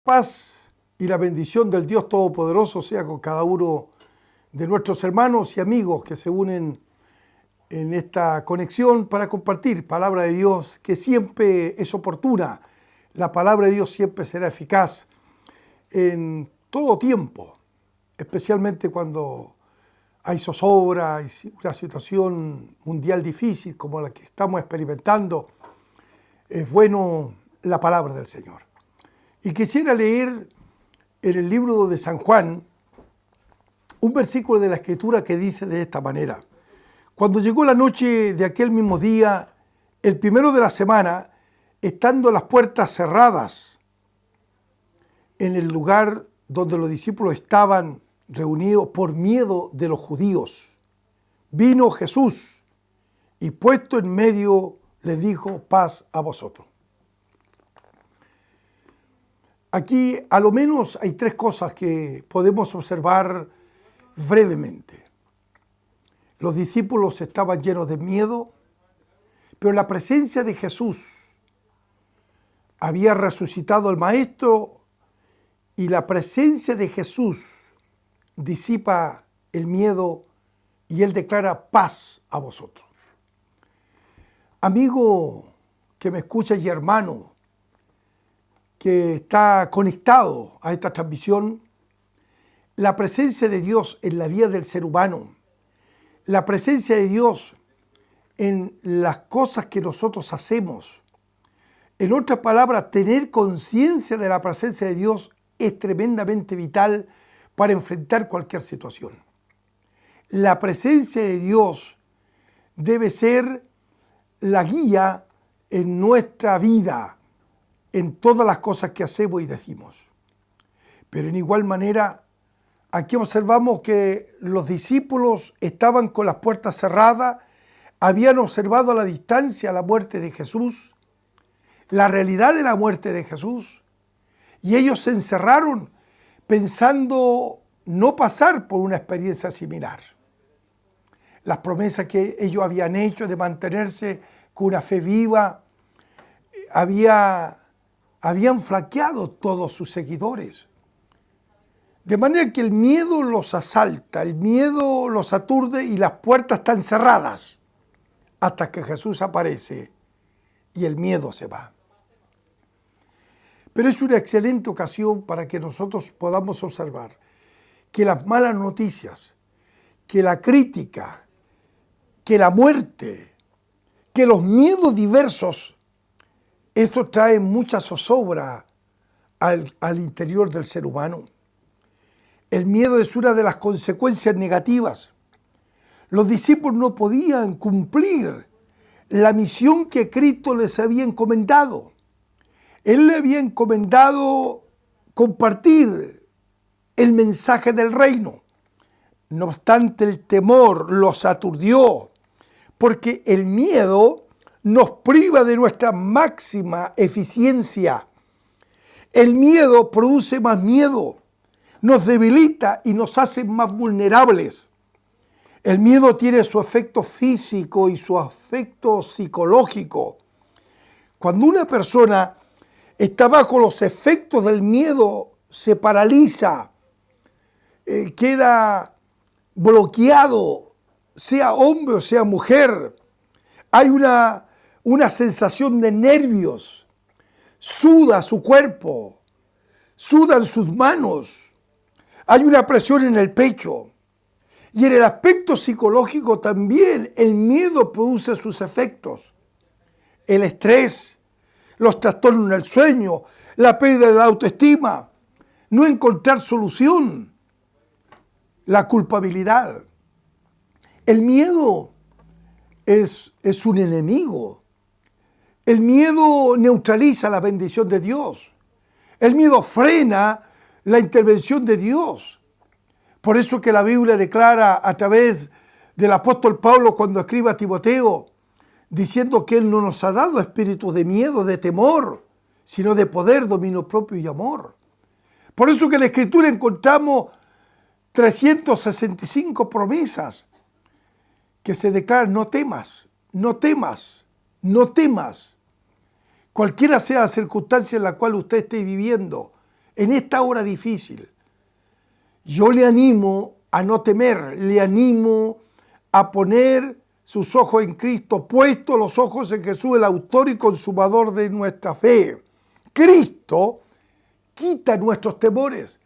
paz y la bendición del Dios Todopoderoso sea con cada uno de nuestros hermanos y amigos que se unen en esta conexión para compartir palabra de Dios que siempre es oportuna. La palabra de Dios siempre será eficaz en todo tiempo, especialmente cuando hay zozobra y una situación mundial difícil como la que estamos experimentando. Es bueno la palabra del Señor. Y quisiera leer en el libro de San Juan un versículo de la Escritura que dice de esta manera: cuando llegó la noche de aquel mismo día, el primero de la semana, estando las puertas cerradas en el lugar donde los discípulos estaban reunidos por miedo de los judíos, vino Jesús y puesto en medio les dijo: paz a vosotros. Aquí a lo menos hay tres cosas que podemos observar brevemente. Los discípulos estaban llenos de miedo, pero la presencia de Jesús había resucitado al Maestro y la presencia de Jesús disipa el miedo y Él declara paz a vosotros. Amigo que me escucha y hermano que está conectado a esta transmisión, la presencia de Dios en la vida del ser humano, la presencia de Dios en las cosas que nosotros hacemos, en otras palabras, tener conciencia de la presencia de Dios es tremendamente vital para enfrentar cualquier situación. La presencia de Dios debe ser la guía en nuestra vida, en todas las cosas que hacemos y decimos. Pero en igual manera, aquí observamos que los discípulos estaban con las puertas cerradas, habían observado a la distancia la muerte de Jesús, la realidad de la muerte de Jesús, y ellos se encerraron pensando no pasar por una experiencia similar. Las promesas que ellos habían hecho de mantenerse con una fe viva, habían flaqueado todos sus seguidores. De manera que el miedo los asalta, el miedo los aturde y las puertas están cerradas hasta que Jesús aparece y el miedo se va. Pero es una excelente ocasión para que nosotros podamos observar que las malas noticias, que la crítica, que la muerte, que los miedos diversos, esto trae mucha zozobra al interior del ser humano. El miedo es una de las consecuencias negativas. Los discípulos no podían cumplir la misión que Cristo les había encomendado. Él le había encomendado compartir el mensaje del reino. No obstante, el temor los aturdió, porque el miedo nos priva de nuestra máxima eficiencia. El miedo produce más miedo, nos debilita y nos hace más vulnerables. El miedo tiene su efecto físico y su efecto psicológico. Cuando una persona está bajo los efectos del miedo, se paraliza, queda bloqueado, sea hombre o sea mujer. Hay una sensación de nervios, suda su cuerpo, sudan sus manos, hay una presión en el pecho. Y en el aspecto psicológico también el miedo produce sus efectos. El estrés, los trastornos del sueño, la pérdida de la autoestima, no encontrar solución, la culpabilidad. El miedo es un enemigo. El miedo neutraliza la bendición de Dios. El miedo frena la intervención de Dios. Por eso que la Biblia declara a través del apóstol Pablo cuando escribe a Timoteo, diciendo que Él no nos ha dado espíritu de miedo, de temor, sino de poder, dominio propio y amor. Por eso que en la Escritura encontramos 365 promesas que se declaran: no temas, no temas, no temas. Cualquiera sea la circunstancia en la cual usted esté viviendo, en esta hora difícil, yo le animo a no temer, le animo a poner sus ojos en Cristo, puesto los ojos en Jesús, el autor y consumador de nuestra fe. Cristo quita nuestros temores.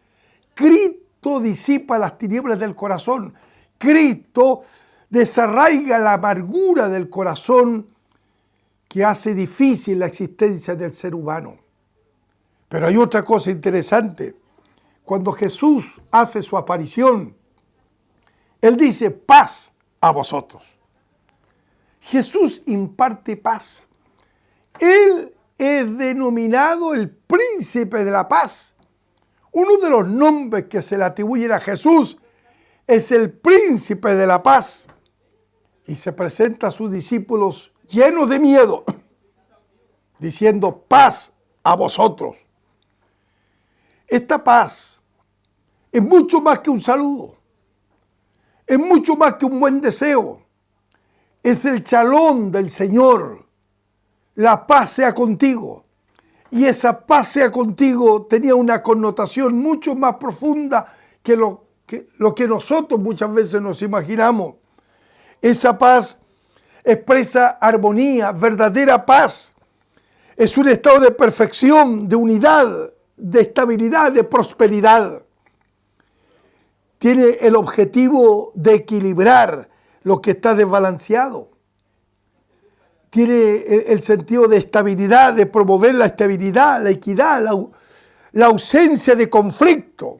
Cristo disipa las tinieblas del corazón. Cristo desarraiga la amargura del corazón que hace difícil la existencia del ser humano. Pero hay otra cosa interesante. Cuando Jesús hace su aparición, Él dice, paz a vosotros. Jesús imparte paz. Él es denominado el príncipe de la paz. Uno de los nombres que se le atribuyen a Jesús es el príncipe de la paz. Y se presenta a sus discípulos llenos de miedo, diciendo, paz a vosotros. Esta paz es mucho más que un saludo, es mucho más que un buen deseo, es el shalom del Señor. La paz sea contigo. Y esa paz sea contigo tenía una connotación mucho más profunda que lo que nosotros muchas veces nos imaginamos. Esa paz expresa armonía, verdadera paz. Es un estado de perfección, de unidad, de estabilidad, de prosperidad. Tiene el objetivo de equilibrar lo que está desbalanceado. Tiene el sentido de estabilidad, de promover la estabilidad, la equidad, la ausencia de conflicto.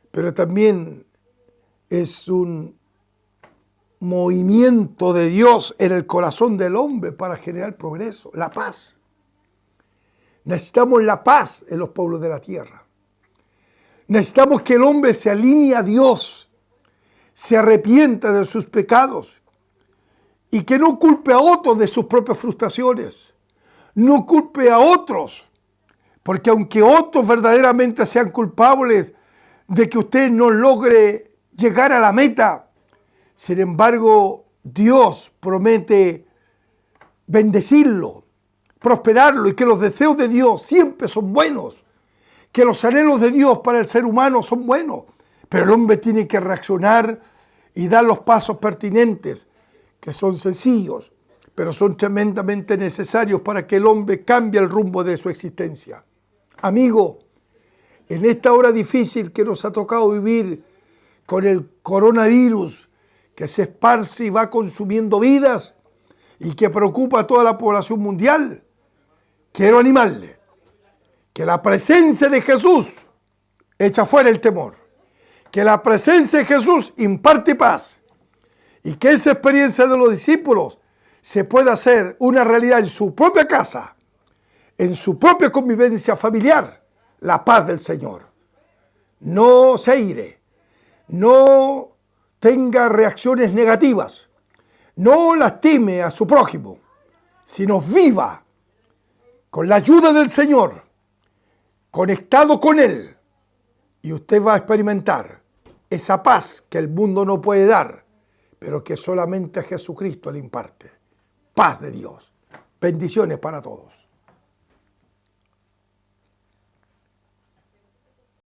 Pero también es un movimiento de Dios en el corazón del hombre para generar progreso, la paz. Necesitamos la paz en los pueblos de la tierra. Necesitamos que el hombre se alinee a Dios, se arrepienta de sus pecados y que no culpe a otros de sus propias frustraciones. No culpe a otros, porque aunque otros verdaderamente sean culpables de que usted no logre llegar a la meta, sin embargo, Dios promete bendecirlo, prosperarlo y que los deseos de Dios siempre son buenos, que los anhelos de Dios para el ser humano son buenos, pero el hombre tiene que reaccionar y dar los pasos pertinentes, que son sencillos, pero son tremendamente necesarios para que el hombre cambie el rumbo de su existencia. Amigo, en esta hora difícil que nos ha tocado vivir con el coronavirus, que se esparce y va consumiendo vidas y que preocupa a toda la población mundial, quiero animarle que la presencia de Jesús echa fuera el temor, que la presencia de Jesús imparte paz y que esa experiencia de los discípulos se pueda hacer una realidad en su propia casa, en su propia convivencia familiar, la paz del Señor. No se aire, no tenga reacciones negativas, no lastime a su prójimo, sino viva con la ayuda del Señor, conectado con Él, y usted va a experimentar esa paz que el mundo no puede dar, pero que solamente Jesucristo le imparte. Paz de Dios. Bendiciones para todos.